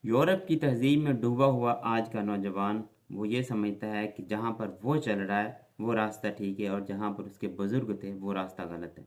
Europe की तहज़ीब में डूबा हुआ आज का नौजवान वो ये समझता है कि जहाँ पर वो चल रहा है वो रास्ता ठीक है और जहाँ पर उसके बुज़ुर्ग थे वो रास्ता गलत है।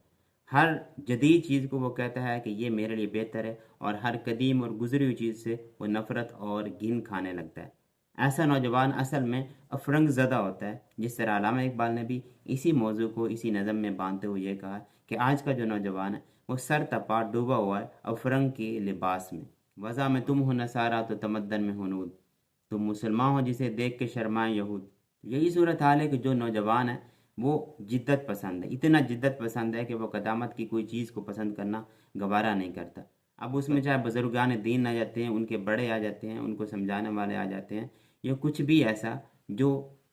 हर जदीद चीज़ को वो कहता है कि ये मेरे लिए बेहतर है और हर कदीम और गुजरी हुई चीज़ से वो नफ़रत और घिन खाने लगता है। ऐसा नौजवान असल में अफरंग ज़दा होता है। जिस तरह अल्लामा इकबाल ने भी इसी मौजू को इसी नज़म में बांधते हुए ये कहा कि आज का जो नौजवान है वो सर तपा डूबा हुआ है अफरंग के लिबास में। वज़ा में तुम हो नसारा तो तमद्दन में हुनूद, तुम मुसलमान हो जिसे देख के शर्माए यहूद। यही सूरत हाल है कि जो नौजवान है वो जिद्दत पसंद है, इतना जिद्दत पसंद है कि वो कदामत की कोई चीज़ को पसंद करना गवारा नहीं करता। अब उसमें चाहे बुजुर्गान दीन आ जाते हैं, उनके बड़े आ जाते हैं, उनको समझाने वाले आ जाते हैं, या कुछ भी ऐसा जो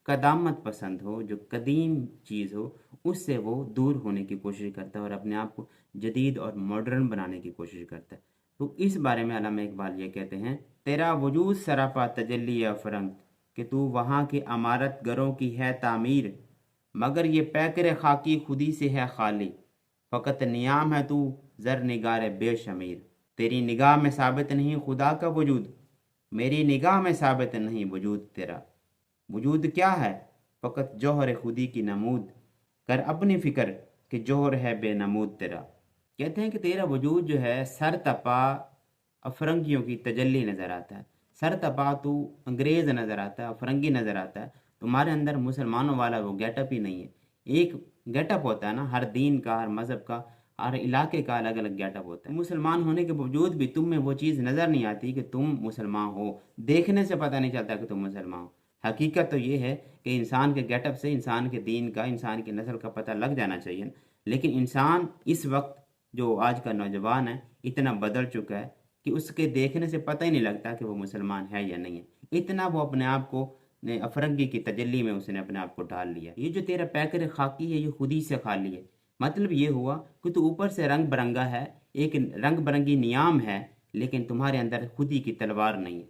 कदामत पसंद हो, जो कदीम चीज़ हो, उससे वो दूर होने की कोशिश करता है और अपने आप को जदीद और मॉडर्न बनाने की कोशिश करता है। तो इस बारे में अल्लामा इकबाल ये कहते हैं, तेरा वजूद सरापा तजल्ली अफरंग, कि तू वहाँ के अमारत गरों की है तामीर, मगर ये पैकर खाकी खुदी से है खाली, फ़कत नियाम है तू ज़र निगार बेशमीर। तेरी निगाह में साबित नहीं खुदा का वजूद, मेरी निगाह में साबित नहीं वजूद तेरा। वजूद क्या है? फ़कत जौहर खुदी की नमूद, कर अपनी फ़िक्र कि जौहर है बेनमूद तेरा। कहते हैं कि तेरा वजूद जो है सर तपा अफरंगियों की तजल्ली नज़र आता है। सर तपा तो अंग्रेज़ नज़र आता है, अफरंगी नज़र आता है। तुम्हारे अंदर मुसलमानों वाला वो गेटअप ही नहीं है। एक गेटअप होता है ना, हर दीन का, हर मज़हब का, हर इलाके का अलग अलग गेटअप होता है। मुसलमान होने के बावजूद भी तुम में वो चीज़ नज़र नहीं आती कि तुम मुसलमान हो। देखने से पता नहीं चलता कि तुम मुसलमान हो। हकीकत तो ये है कि इंसान के गेटअप से इंसान के दीन का, इंसान की नस्ल का पता लग जाना चाहिए। लेकिन इंसान इस वक्त, जो आज का नौजवान है, इतना बदल चुका है कि उसके देखने से पता ही नहीं लगता कि वो मुसलमान है या नहीं है। इतना वो अपने आप को अफरंगी की तजल्ली में उसने अपने आप को डाल लिया। ये जो तेरा पैकर खाकी है ये खुद ही से खाली है। मतलब ये हुआ कि तू ऊपर से रंग बिरंगा है, एक रंग बिरंगी नियाम है, लेकिन तुम्हारे अंदर खुदी की तलवार नहीं है।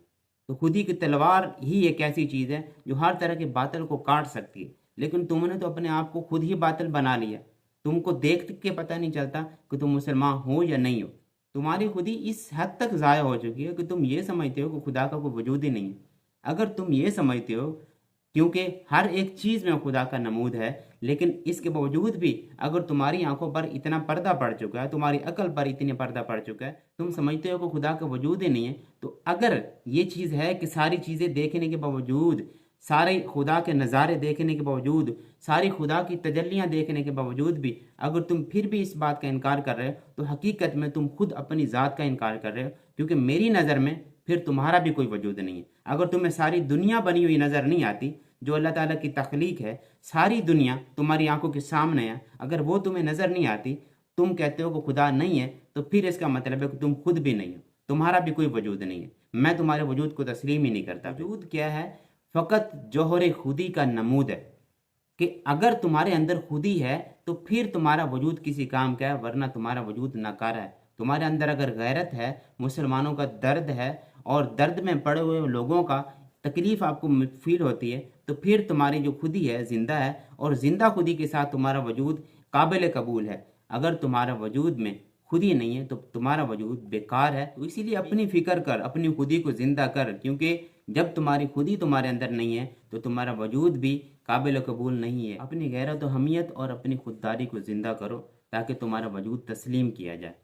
तो खुदी की तलवार ही एक ऐसी चीज़ है जो हर तरह के बातिल को काट सकती है, लेकिन तुमने तो अपने आप को खुद ही बातिल बना लिया। तुमको देख के पता नहीं चलता कि तुम मुसलमान हो या नहीं हो। तुम्हारी खुदी इस हद तक ज़ाया हो चुकी है कि तुम ये समझते हो कि खुदा का कोई वजूद ही नहीं है। अगर तुम ये समझते हो, क्योंकि हर एक चीज़ में खुदा का नमूद है, लेकिन इसके बावजूद भी अगर तुम्हारी आंखों पर इतना पर्दा पड़ चुका है, तुम्हारी अकल पर इतने पर्दा पड़ चुका है, तुम समझते हो कि खुदा का वजूद ही नहीं है, तो अगर ये चीज़ है कि सारी चीज़ें देखने के बावजूद, सारे खुदा के नज़ारे देखने के बावजूद, सारी खुदा की तजल्लियाँ देखने के बावजूद भी अगर तुम फिर भी इस बात का इनकार कर रहे हो, तो हकीकत में तुम खुद अपनी ज़ात का इनकार कर रहे हो, क्योंकि मेरी नज़र में फिर तुम्हारा भी कोई वजूद नहीं है। अगर तुम्हें सारी दुनिया बनी हुई नज़र नहीं आती, जो अल्लाह ताला की तख्लीक है, सारी दुनिया तुम्हारी आंखों के सामने है, अगर वो तुम्हें नज़र नहीं आती, तुम कहते हो कि खुदा नहीं है, तो फिर इसका मतलब है कि तुम खुद भी नहीं हो, तुम्हारा भी कोई वजूद नहीं है। मैं तुम्हारे वजूद को तस्लीम ही नहीं करता। वजूद क्या है? फ़कत जौहर खुदी का नमूद है, कि अगर तुम्हारे अंदर खुदी है तो फिर तुम्हारा वजूद किसी काम का है, वरना तुम्हारा वजूद नकारा है। तुम्हारे अंदर अगर गैरत है, मुसलमानों का दर्द है, और दर्द में पड़े हुए लोगों का तकलीफ़ आपको फील होती है, तो फिर तुम्हारी जो खुदी है ज़िंदा है, और ज़िंदा खुदी के साथ तुम्हारा वजूद काबिल कबूल है। अगर तुम्हारा वजूद में खुदी नहीं है तो तुम्हारा वजूद बेकार है। तो इसीलिए अपनी फ़िक्र कर, अपनी खुदी को ज़िंदा कर, क्योंकि जब तुम्हारी खुदी तुम्हारे अंदर नहीं है तो तुम्हारा वजूद भी काबिल कबूल नहीं है। अपनी गैरत व हमियत और अपनी खुददारी को ज़िंदा करो ताकि तुम्हारा वजूद तस्लीम किया जाए।